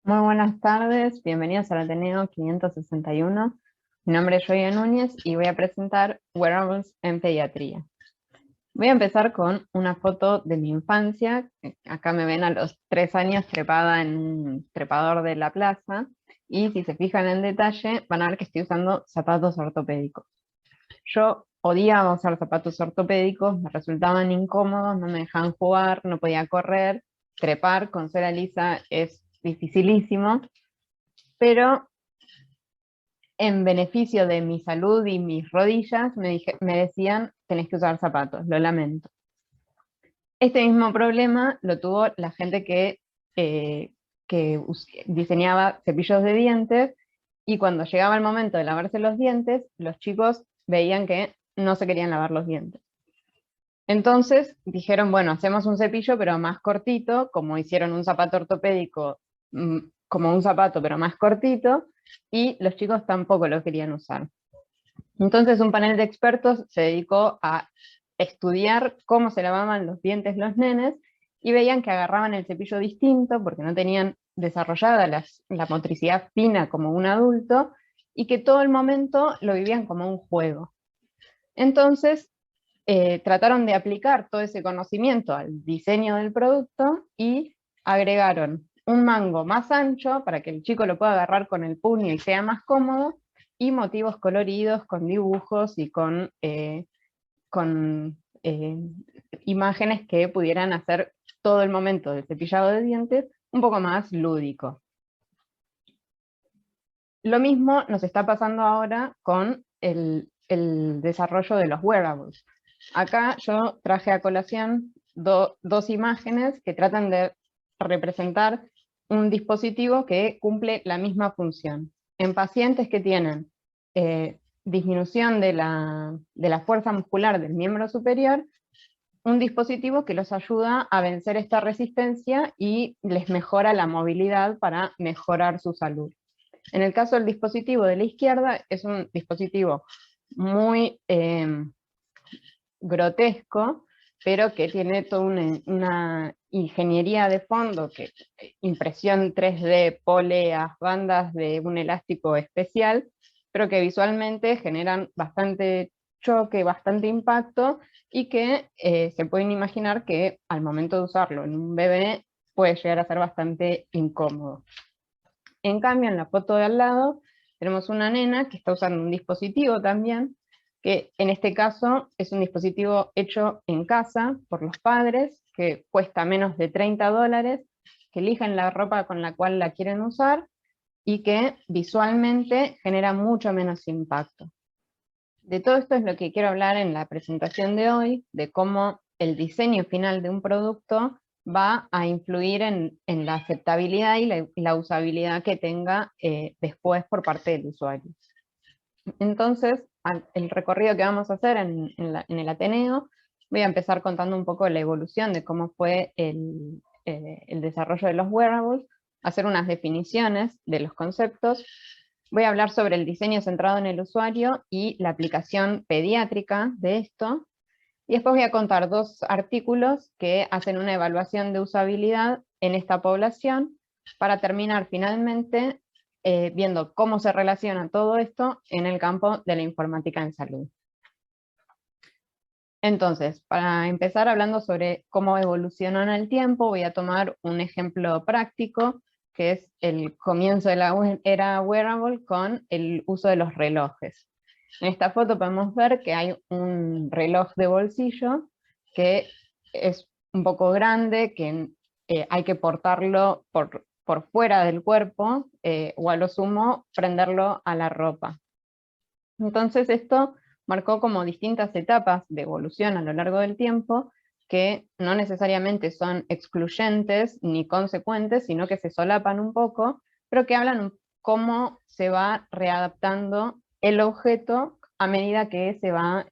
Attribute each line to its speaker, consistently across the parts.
Speaker 1: Muy buenas tardes, bienvenidos al Ateneo 561. Mi nombre es Joya Núñez y voy a presentar Wearables en Pediatría. Voy a empezar con una foto de mi infancia. Acá me ven a los 3 años trepada en un trepador de la plaza, y si se fijan en detalle van a ver que estoy usando zapatos ortopédicos. Yo odiaba usar zapatos ortopédicos, me resultaban incómodos, no me dejaban jugar, no podía correr, trepar con suela lisa es dificilísimo, pero en beneficio de mi salud y mis rodillas me decían: tenés que usar zapatos, lo lamento. Este mismo problema lo tuvo la gente que diseñaba cepillos de dientes, y cuando llegaba el momento de lavarse los dientes, los chicos veían que no se querían lavar los dientes. Entonces dijeron, bueno, hacemos un cepillo pero más cortito, como hicieron un zapato ortopédico, como un zapato pero más cortito, y los chicos tampoco lo querían usar. Entonces un panel de expertos se dedicó a estudiar cómo se lavaban los dientes los nenes, y veían que agarraban el cepillo distinto porque no tenían desarrollada la motricidad fina como un adulto, y que todo el momento lo vivían como un juego. Entonces trataron de aplicar todo ese conocimiento al diseño del producto y agregaron un mango más ancho para que el chico lo pueda agarrar con el puño y sea más cómodo, y motivos coloridos con dibujos y con imágenes que pudieran hacer todo el momento del cepillado de dientes un poco más lúdico. Lo mismo nos está pasando ahora con el desarrollo de los wearables. Acá yo traje a colación dos imágenes que tratan de representar un dispositivo que cumple la misma función. En pacientes que tienen disminución de la fuerza muscular del miembro superior, un dispositivo que los ayuda a vencer esta resistencia y les mejora la movilidad para mejorar su salud. En el caso del dispositivo de la izquierda, es un dispositivo muy grotesco, pero que tiene toda una ingeniería de fondo, que impresión 3D, poleas, bandas de un elástico especial, pero que visualmente generan bastante choque, bastante impacto, y que se pueden imaginar que al momento de usarlo en un bebé puede llegar a ser bastante incómodo. En cambio, en la foto de al lado tenemos una nena que está usando un dispositivo también, que en este caso es un dispositivo hecho en casa por los padres, que cuesta menos de $30, que eligen la ropa con la cual la quieren usar, y que visualmente genera mucho menos impacto. De todo esto es lo que quiero hablar en la presentación de hoy, de cómo el diseño final de un producto va a influir en la aceptabilidad y la usabilidad que tenga después por parte del usuario. Entonces, el recorrido que vamos a hacer en el Ateneo, voy a empezar contando un poco la evolución de cómo fue el desarrollo de los wearables, hacer unas definiciones de los conceptos. Voy a hablar sobre el diseño centrado en el usuario y la aplicación pediátrica de esto. Y después voy a contar dos artículos que hacen una evaluación de usabilidad en esta población, para terminar finalmente viendo cómo se relaciona todo esto en el campo de la informática en salud. Entonces, para empezar hablando sobre cómo evolucionó en el tiempo, voy a tomar un ejemplo práctico, que es el comienzo de la era wearable con el uso de los relojes. En esta foto podemos ver que hay un reloj de bolsillo que es un poco grande, que hay que portarlo por fuera del cuerpo, o a lo sumo prenderlo a la ropa. Entonces esto marcó como distintas etapas de evolución a lo largo del tiempo, que no necesariamente son excluyentes ni consecuentes, sino que se solapan un poco, pero que hablan cómo se va readaptando el objeto a medida que se va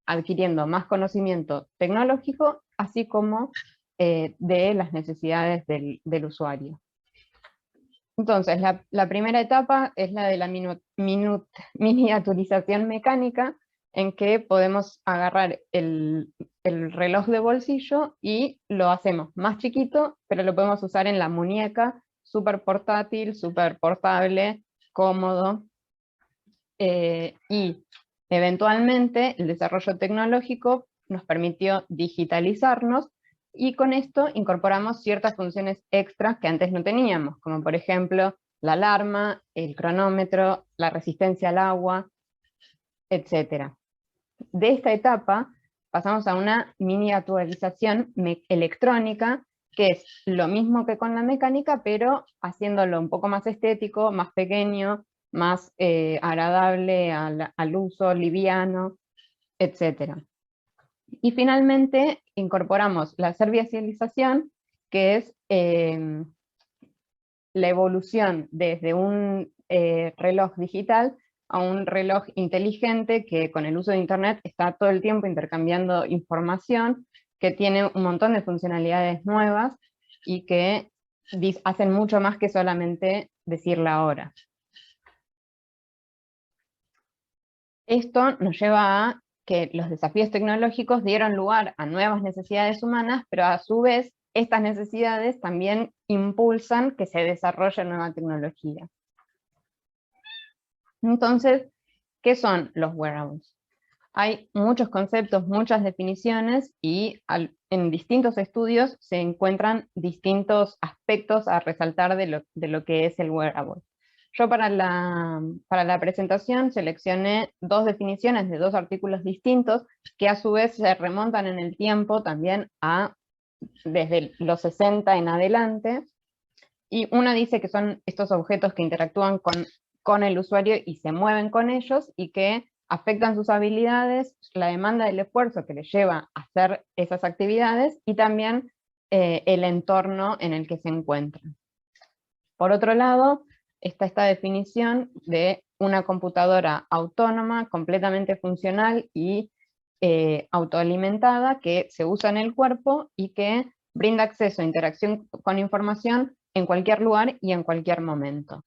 Speaker 1: adquiriendo más conocimiento tecnológico, así como de las necesidades del usuario. Entonces, la primera etapa es la de la miniaturización mecánica, en que podemos agarrar el reloj de bolsillo y lo hacemos más chiquito, pero lo podemos usar en la muñeca súper portátil, súper portable, cómodo, y eventualmente el desarrollo tecnológico nos permitió digitalizarnos, y con esto incorporamos ciertas funciones extras que antes no teníamos, como por ejemplo la alarma, el cronómetro, la resistencia al agua, etc. De esta etapa pasamos a una miniaturización electrónica, que es lo mismo que con la mecánica, pero haciéndolo un poco más estético, más pequeño, más agradable al uso, liviano, etc. Y finalmente incorporamos la servicialización, que es la evolución desde un reloj digital a un reloj inteligente que con el uso de Internet está todo el tiempo intercambiando información, que tiene un montón de funcionalidades nuevas y que hacen mucho más que solamente decir la hora. Esto nos lleva a que los desafíos tecnológicos dieron lugar a nuevas necesidades humanas, pero a su vez estas necesidades también impulsan que se desarrolle nueva tecnología. Entonces, ¿qué son los wearables? Hay muchos conceptos, muchas definiciones, y en distintos estudios se encuentran distintos aspectos a resaltar de lo que es el wearable. Yo para la presentación seleccioné dos definiciones de dos artículos distintos, que a su vez se remontan en el tiempo también desde los 60 en adelante, y una dice que son estos objetos que interactúan con el usuario y se mueven con ellos, y que afectan sus habilidades, la demanda del esfuerzo que les lleva a hacer esas actividades, y también el entorno en el que se encuentran. Por otro lado, está esta definición de una computadora autónoma, completamente funcional y autoalimentada, que se usa en el cuerpo y que brinda acceso a interacción con información en cualquier lugar y en cualquier momento.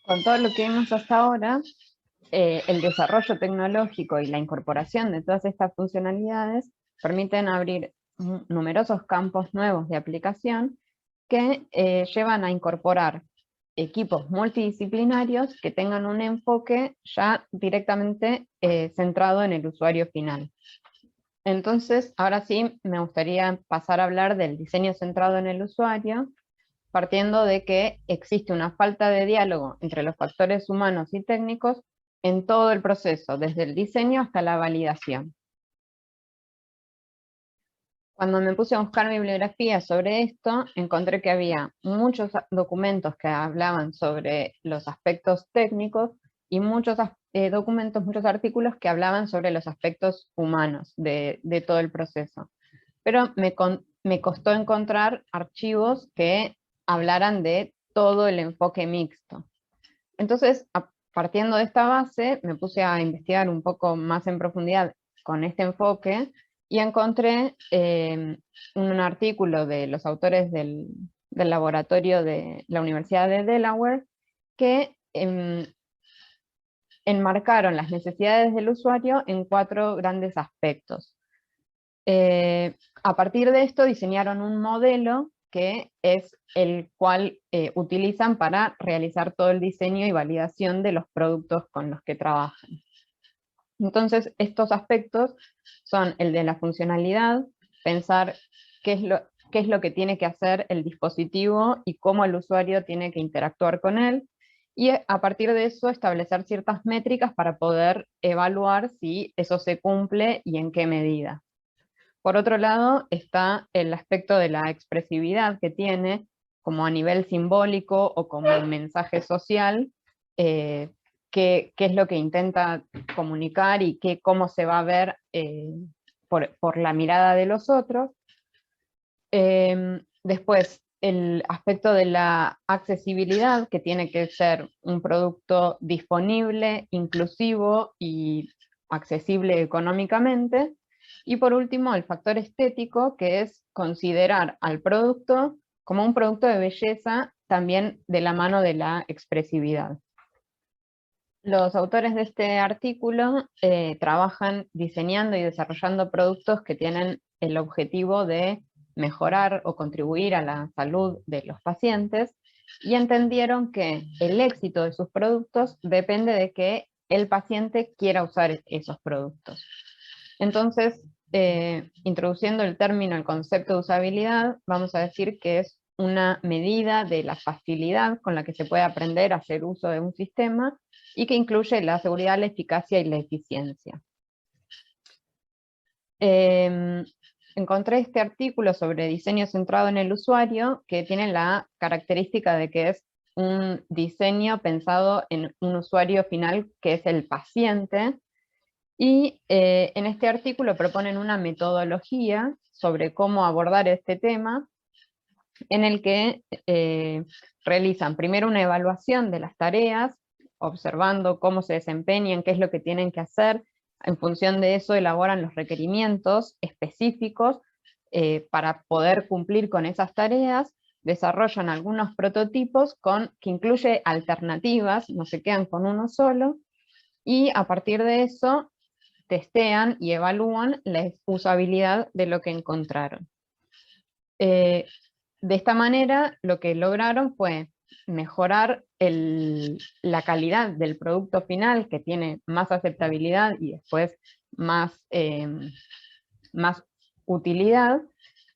Speaker 1: Con todo lo que vimos hasta ahora, el desarrollo tecnológico y la incorporación de todas estas funcionalidades permiten abrir numerosos campos nuevos de aplicación que llevan a incorporar equipos multidisciplinarios que tengan un enfoque ya directamente centrado en el usuario final. Entonces, ahora sí me gustaría pasar a hablar del diseño centrado en el usuario, partiendo de que existe una falta de diálogo entre los factores humanos y técnicos en todo el proceso, desde el diseño hasta la validación. Cuando me puse a buscar bibliografía sobre esto, encontré que había muchos documentos que hablaban sobre los aspectos técnicos, y muchos documentos, muchos artículos que hablaban sobre los aspectos humanos de todo el proceso. Pero me costó encontrar archivos que hablaran de todo el enfoque mixto. Entonces, partiendo de esta base, me puse a investigar un poco más en profundidad con este enfoque, y encontré un artículo de los autores del laboratorio de la Universidad de Delaware, que enmarcaron las necesidades del usuario en 4 grandes aspectos. A partir de esto diseñaron un modelo que es el cual utilizan para realizar todo el diseño y validación de los productos con los que trabajan. Entonces, estos aspectos son el de la funcionalidad, pensar qué es lo que tiene que hacer el dispositivo y cómo el usuario tiene que interactuar con él, y a partir de eso establecer ciertas métricas para poder evaluar si eso se cumple y en qué medida. Por otro lado, está el aspecto de la expresividad que tiene, como a nivel simbólico o como un mensaje social, qué es lo que intenta comunicar y cómo se va a ver por la mirada de los otros. Después, el aspecto de la accesibilidad, que tiene que ser un producto disponible, inclusivo y accesible económicamente. Y por último, el factor estético, que es considerar al producto como un producto de belleza, también de la mano de la expresividad. Los autores de este artículo trabajan diseñando y desarrollando productos que tienen el objetivo de mejorar o contribuir a la salud de los pacientes, y entendieron que el éxito de sus productos depende de que el paciente quiera usar esos productos. Entonces, introduciendo el término, el concepto de usabilidad, vamos a decir que es una medida de la facilidad con la que se puede aprender a hacer uso de un sistema y que incluye la seguridad, la eficacia y la eficiencia. Encontré este artículo sobre diseño centrado en el usuario, que tiene la característica de que es un diseño pensado en un usuario final, que es el paciente, y en este artículo proponen una metodología sobre cómo abordar este tema, en el que realizan primero una evaluación de las tareas, observando cómo se desempeñan, qué es lo que tienen que hacer. En función de eso elaboran los requerimientos específicos para poder cumplir con esas tareas, desarrollan algunos prototipos que incluye alternativas, no se quedan con uno solo, y a partir de eso testean y evalúan la usabilidad de lo que encontraron. De esta manera, lo que lograron fue mejorar la calidad del producto final, que tiene más aceptabilidad y después más utilidad,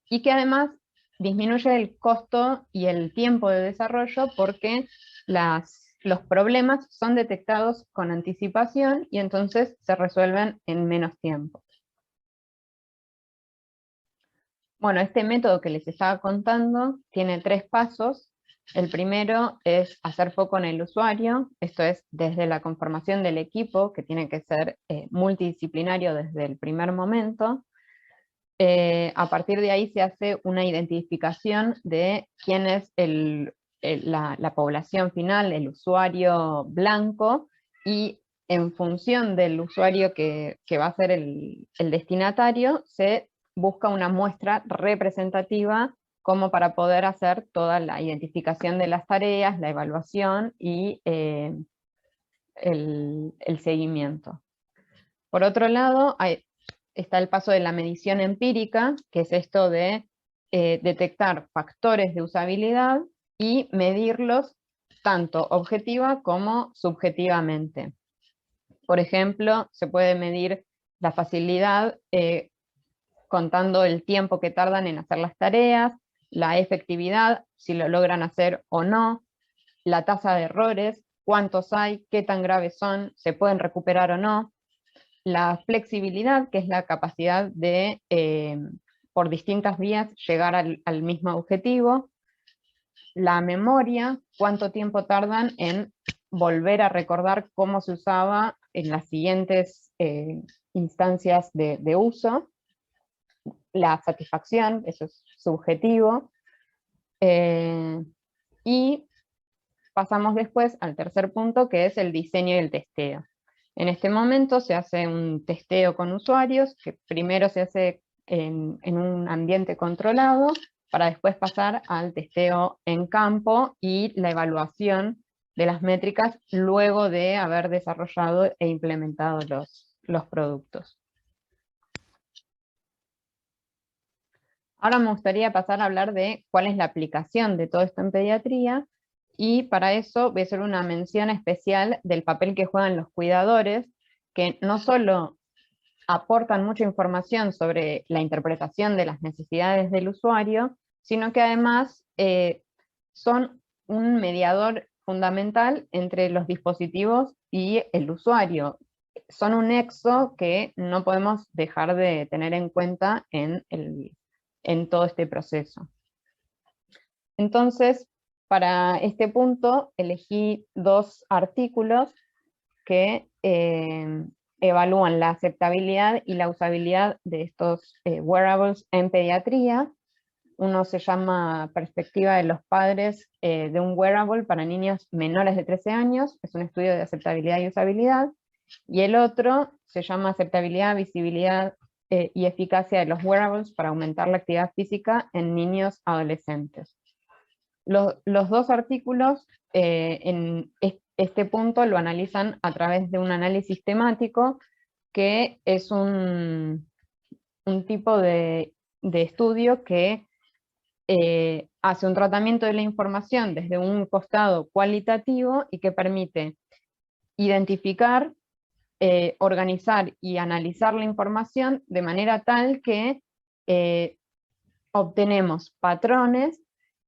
Speaker 1: y que además disminuye el costo y el tiempo de desarrollo, porque los problemas son detectados con anticipación y entonces se resuelven en menos tiempo. Bueno, este método que les estaba contando tiene 3 pasos. El primero es hacer foco en el usuario, esto es desde la conformación del equipo, que tiene que ser multidisciplinario desde el primer momento. A partir de ahí se hace una identificación de quién es la población final, el usuario blanco, y en función del usuario que va a ser el destinatario, se busca una muestra representativa como para poder hacer toda la identificación de las tareas, la evaluación y el seguimiento. Por otro lado, está el paso de la medición empírica, que es esto de detectar factores de usabilidad y medirlos tanto objetiva como subjetivamente. Por ejemplo, se puede medir la facilidad contando el tiempo que tardan en hacer las tareas, la efectividad, si lo logran hacer o no, la tasa de errores, cuántos hay, qué tan graves son, se pueden recuperar o no, la flexibilidad, que es la capacidad de, por distintas vías, llegar al mismo objetivo, la memoria, cuánto tiempo tardan en volver a recordar cómo se usaba en las siguientes instancias de uso, la satisfacción, eso es subjetivo, y pasamos después al tercer punto, que es el diseño y el testeo. En este momento se hace un testeo con usuarios, que primero se hace en un ambiente controlado, para después pasar al testeo en campo y la evaluación de las métricas luego de haber desarrollado e implementado los productos. Ahora me gustaría pasar a hablar de cuál es la aplicación de todo esto en pediatría, y para eso voy a hacer una mención especial del papel que juegan los cuidadores, que no solo aportan mucha información sobre la interpretación de las necesidades del usuario, sino que además son un mediador fundamental entre los dispositivos y el usuario. Son un nexo que no podemos dejar de tener en cuenta en todo este proceso. Entonces, para este punto elegí 2 artículos que evalúan la aceptabilidad y la usabilidad de estos wearables en pediatría. Uno se llama Perspectiva de los padres de un wearable para niños menores de 13 años, es un estudio de aceptabilidad y usabilidad, y el otro se llama Aceptabilidad, visibilidad y eficacia de los wearables para aumentar la actividad física en niños adolescentes. Los 2 artículos en este punto lo analizan a través de un análisis temático, que es un tipo de de estudio que hace un tratamiento de la información desde un costado cualitativo y que permite identificar, organizar y analizar la información de manera tal que obtenemos patrones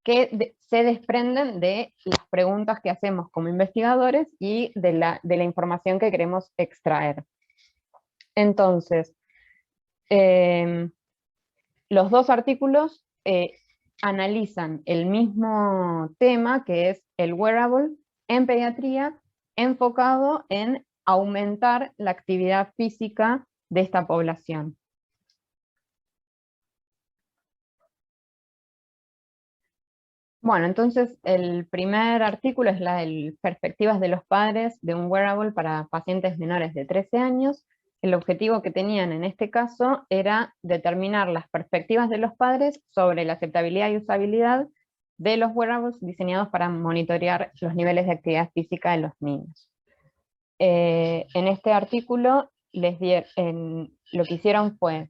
Speaker 1: que se desprenden de las preguntas que hacemos como investigadores y de la información que queremos extraer. Entonces, los dos artículos analizan el mismo tema, que es el wearable en pediatría, enfocado en aumentar la actividad física de esta población. Bueno, entonces el primer artículo es la de perspectivas de los padres de un wearable para pacientes menores de 13 años. El objetivo que tenían en este caso era determinar las perspectivas de los padres sobre la aceptabilidad y usabilidad de los wearables diseñados para monitorear los niveles de actividad física de los niños. En este artículo lo que hicieron fue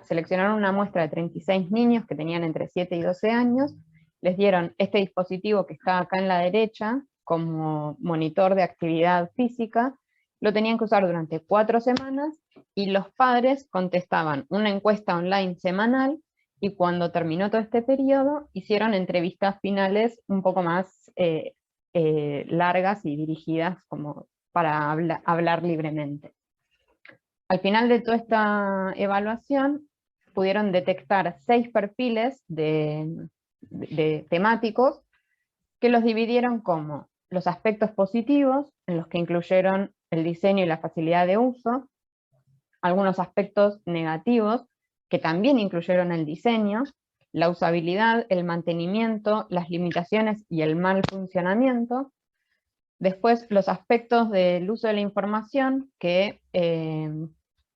Speaker 1: seleccionaron una muestra de 36 niños que tenían entre 7 y 12 años, les dieron este dispositivo que está acá en la derecha como monitor de actividad física, lo tenían que usar durante 4 semanas y los padres contestaban una encuesta online semanal y cuando terminó todo este periodo hicieron entrevistas finales un poco más largas y dirigidas como para hablar libremente. Al final de toda esta evaluación pudieron detectar 6 perfiles de temáticos que los dividieron como los aspectos positivos, en los que incluyeron el diseño y la facilidad de uso, algunos aspectos negativos, que también incluyeron el diseño, la usabilidad, el mantenimiento, las limitaciones y el mal funcionamiento. Después, los aspectos del uso de la información, que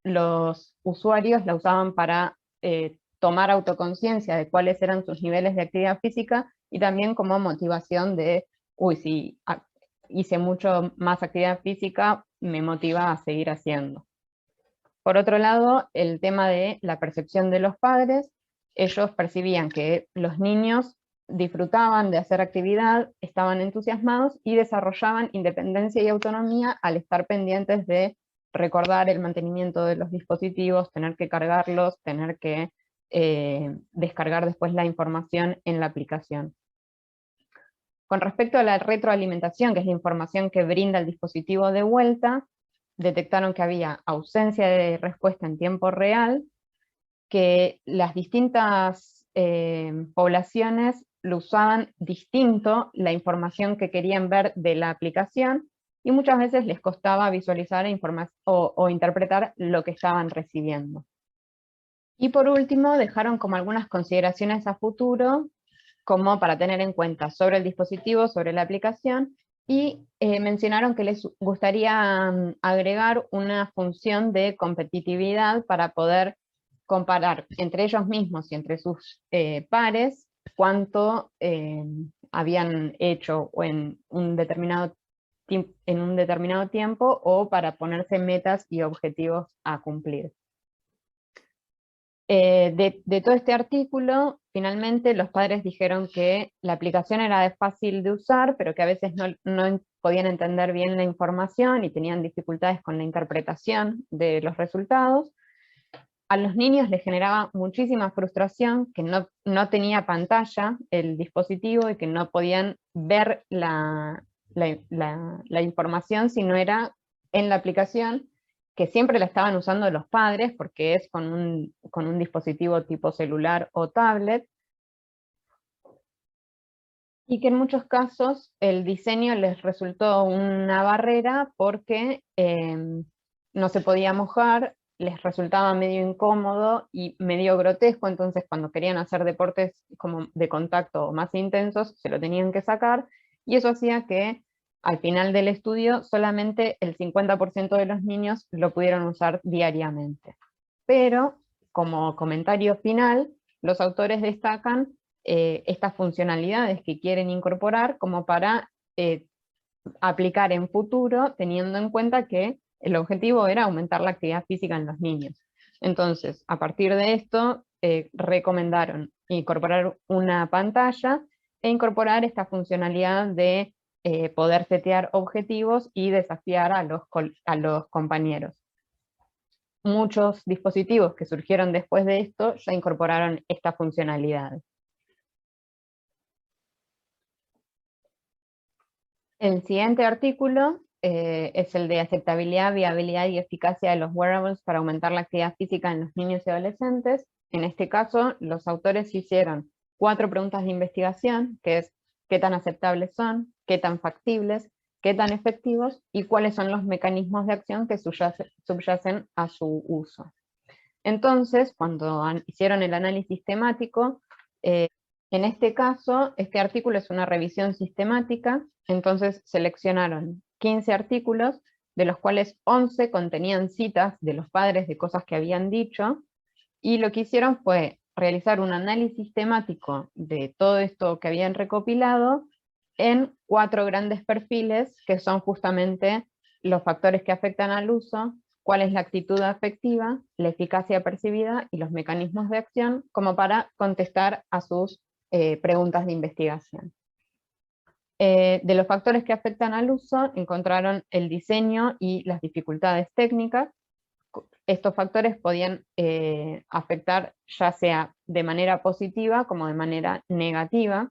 Speaker 1: los usuarios la usaban para tomar autoconciencia de cuáles eran sus niveles de actividad física y también como motivación de, uy, si hice mucho más actividad física, me motiva a seguir haciendo. Por otro lado, el tema de la percepción de los padres, ellos percibían que los niños disfrutaban de hacer actividad, estaban entusiasmados y desarrollaban independencia y autonomía al estar pendientes de recordar el mantenimiento de los dispositivos, tener que cargarlos, tener que descargar después la información en la aplicación. Con respecto a la retroalimentación, que es la información que brinda el dispositivo de vuelta, detectaron que había ausencia de respuesta en tiempo real, que las distintas poblaciones lo usaban distinto la información que querían ver de la aplicación, y muchas veces les costaba visualizar o interpretar lo que estaban recibiendo. Y por último, dejaron como algunas consideraciones a futuro, como para tener en cuenta sobre el dispositivo, sobre la aplicación, y mencionaron que les gustaría agregar una función de competitividad para poder comparar entre ellos mismos y entre sus pares cuánto habían hecho en un determinado tiempo o para ponerse metas y objetivos a cumplir. De todo este artículo, finalmente los padres dijeron que la aplicación era fácil de usar, pero que a veces no podían entender bien la información y tenían dificultades con la interpretación de los resultados. A los niños les generaba muchísima frustración que no tenía pantalla el dispositivo y que no podían ver la información si no era en la aplicación, que siempre la estaban usando los padres porque es con un dispositivo tipo celular o tablet, y que en muchos casos el diseño les resultó una barrera porque no se podía mojar, les resultaba medio incómodo y medio grotesco, entonces cuando querían hacer deportes como de contacto más intensos, se lo tenían que sacar, y eso hacía que al final del estudio solamente el 50% de los niños lo pudieron usar diariamente. Pero, como comentario final, los autores destacan estas funcionalidades que quieren incorporar como para aplicar en futuro, teniendo en cuenta que el objetivo era aumentar la actividad física en los niños. Entonces, a partir de esto, recomendaron incorporar una pantalla e incorporar esta funcionalidad de poder setear objetivos y desafiar a los compañeros. Muchos dispositivos que surgieron después de esto ya incorporaron esta funcionalidad. El siguiente artículo es el de aceptabilidad, viabilidad y eficacia de los wearables para aumentar la actividad física en los niños y adolescentes. En este caso, los autores hicieron 4 preguntas de investigación, que es qué tan aceptables son, qué tan factibles, qué tan efectivos y cuáles son los mecanismos de acción que subyacen a su uso. Entonces, cuando hicieron el análisis temático, en este caso, este artículo es una revisión sistemática, entonces seleccionaron 15 artículos, de los cuales 11 contenían citas de los padres de cosas que habían dicho, y lo que hicieron fue realizar un análisis temático de todo esto que habían recopilado en 4 grandes perfiles, que son justamente los factores que afectan al uso, cuál es la actitud afectiva, la eficacia percibida y los mecanismos de acción, como para contestar a sus preguntas de investigación. De los factores que afectan al uso, encontraron el diseño y las dificultades técnicas. Estos factores podían afectar ya sea de manera positiva como de manera negativa.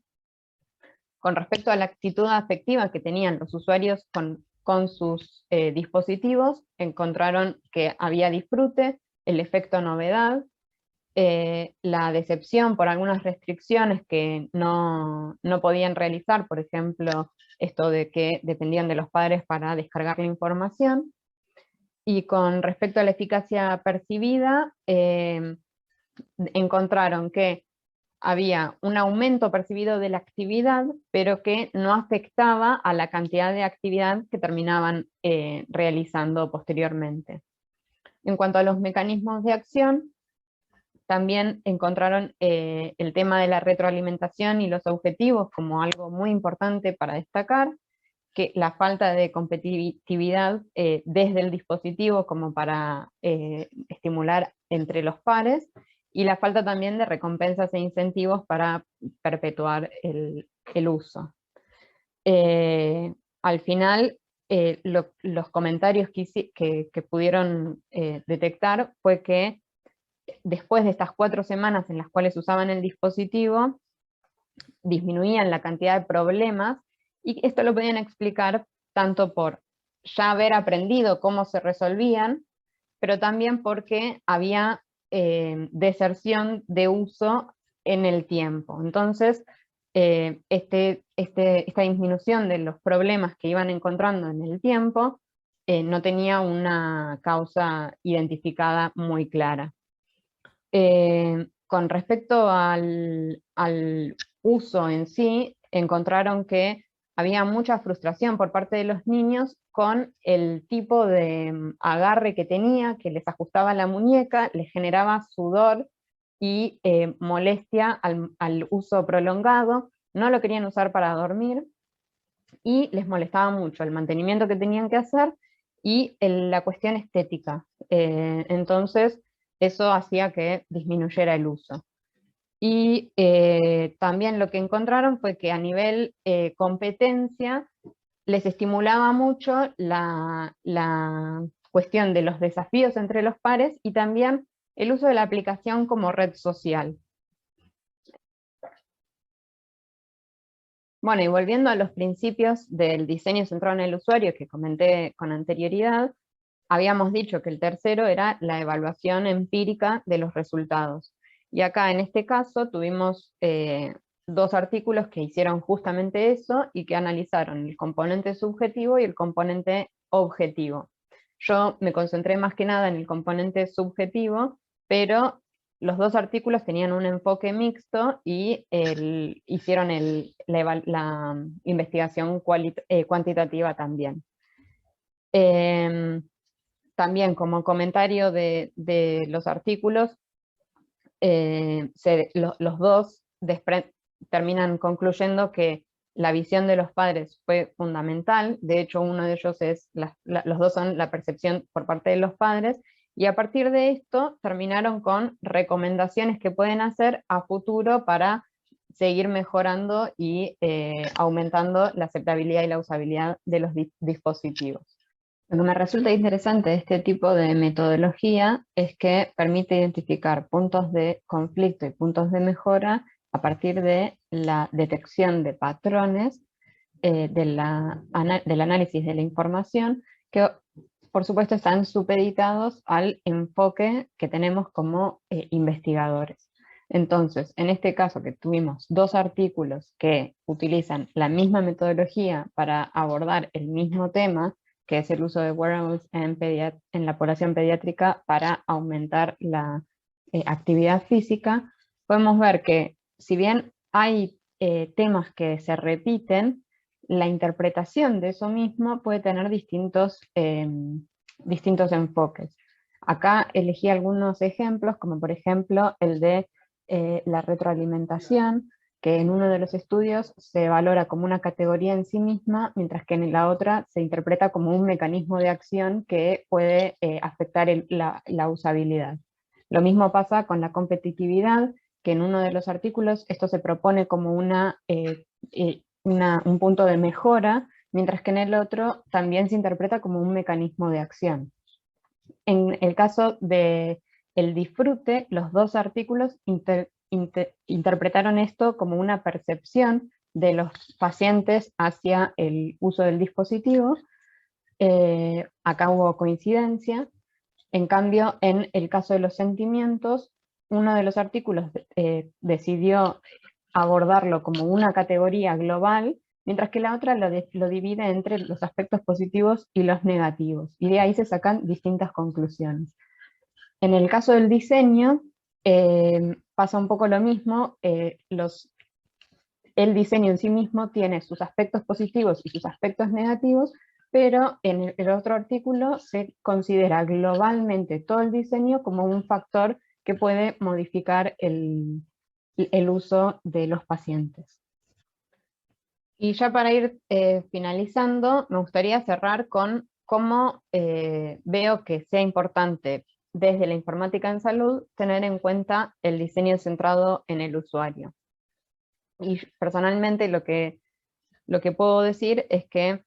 Speaker 1: Con respecto a la actitud afectiva que tenían los usuarios con sus dispositivos, encontraron que había disfrute, el efecto novedad, la decepción por algunas restricciones que no podían realizar, por ejemplo, esto de que dependían de los padres para descargar la información. Y con respecto a la eficacia percibida, encontraron que había un aumento percibido de la actividad, pero que no afectaba a la cantidad de actividad que terminaban realizando posteriormente. En cuanto a los mecanismos de acción, también encontraron el tema de la retroalimentación y los objetivos como algo muy importante para destacar, que la falta de competitividad desde el dispositivo como para estimular entre los pares, y la falta también de recompensas e incentivos para perpetuar el uso. Al final, los comentarios que pudieron detectar fue que después de estas 4 semanas en las cuales usaban el dispositivo, disminuían la cantidad de problemas, y esto lo podían explicar tanto por ya haber aprendido cómo se resolvían, pero también porque había deserción de uso en el tiempo. Entonces, esta disminución de los problemas que iban encontrando en el tiempo no tenía una causa identificada muy clara. Con respecto al uso en sí, encontraron que había mucha frustración por parte de los niños con el tipo de agarre que tenía, que les ajustaba la muñeca, les generaba sudor y molestia al uso prolongado, no lo querían usar para dormir, y les molestaba mucho el mantenimiento que tenían que hacer y la cuestión estética. Entonces, eso hacía que disminuyera el uso. Y también lo que encontraron fue que a nivel competencia les estimulaba mucho la cuestión de los desafíos entre los pares y también el uso de la aplicación como red social. Bueno, y volviendo a los principios del diseño centrado en el usuario que comenté con anterioridad, habíamos dicho que el tercero era la evaluación empírica de los resultados. Y acá en este caso tuvimos 2 artículos que hicieron justamente eso y que analizaron el componente subjetivo y el componente objetivo. Yo me concentré más que nada en el componente subjetivo, pero los 2 artículos tenían un enfoque mixto y hicieron la investigación cuantitativa también. También como comentario de los artículos, los 2 terminan concluyendo que la visión de los padres fue fundamental. De hecho, uno de ellos es, los 2 son la percepción por parte de los padres, Y a partir de esto terminaron con recomendaciones que pueden hacer a futuro para seguir mejorando y aumentando la aceptabilidad y la usabilidad de los dispositivos. Lo que me resulta interesante de este tipo de metodología es que permite identificar puntos de conflicto y puntos de mejora a partir de la detección de patrones del análisis de la información, que por supuesto están supeditados al enfoque que tenemos como investigadores. Entonces, en este caso que tuvimos dos artículos que utilizan la misma metodología para abordar el mismo tema, que es el uso de wearables en la población pediátrica para aumentar la actividad física, podemos ver que si bien hay temas que se repiten, la interpretación de eso mismo puede tener distintos enfoques. Acá elegí algunos ejemplos, como por ejemplo el de la retroalimentación, que en uno de los estudios se valora como una categoría en sí misma, mientras que en la otra se interpreta como un mecanismo de acción que puede afectar la usabilidad. Lo mismo pasa con la competitividad, que en uno de los artículos esto se propone como un punto de mejora, mientras que en el otro también se interpreta como un mecanismo de acción. En el caso del disfrute, los dos artículos interpretaron esto como una percepción de los pacientes hacia el uso del dispositivo. Acá hubo coincidencia. En cambio, en el caso de los sentimientos, uno de los artículos decidió abordarlo como una categoría global, mientras que la otra lo divide entre los aspectos positivos y los negativos, y de ahí se sacan distintas conclusiones. En el caso del diseño, pasa un poco lo mismo. El diseño en sí mismo tiene sus aspectos positivos y sus aspectos negativos, pero en el otro artículo se considera globalmente todo el diseño como un factor que puede modificar el uso de los pacientes. Y ya para ir finalizando, me gustaría cerrar con cómo veo que sea importante desde la informática en salud tener en cuenta el diseño centrado en el usuario. Y personalmente lo que puedo decir es que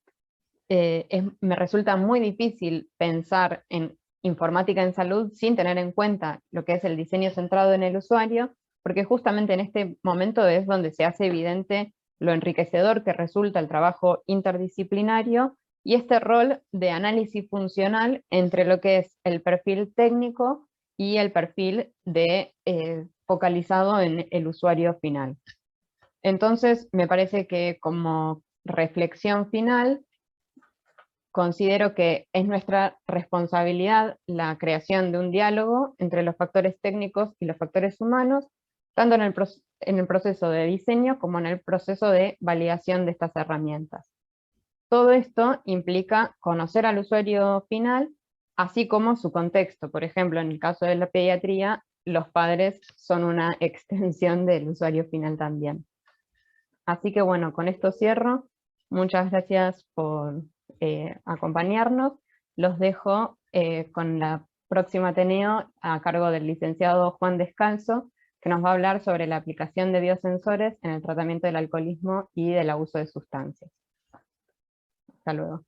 Speaker 1: me resulta muy difícil pensar en informática en salud sin tener en cuenta lo que es el diseño centrado en el usuario, porque justamente en este momento es donde se hace evidente lo enriquecedor que resulta el trabajo interdisciplinario y este rol de análisis funcional entre lo que es el perfil técnico y el perfil focalizado en el usuario final. Entonces, me parece que como reflexión final, considero que es nuestra responsabilidad la creación de un diálogo entre los factores técnicos y los factores humanos, tanto en el proceso de diseño como en el proceso de validación de estas herramientas. Todo esto implica conocer al usuario final, así como su contexto. Por ejemplo, en el caso de la pediatría, los padres son una extensión del usuario final también. Así que bueno, con esto cierro. Muchas gracias por acompañarnos. Los dejo con la próxima Ateneo a cargo del licenciado Juan Descalzo, que nos va a hablar sobre la aplicación de biosensores en el tratamiento del alcoholismo y del abuso de sustancias. Hasta luego.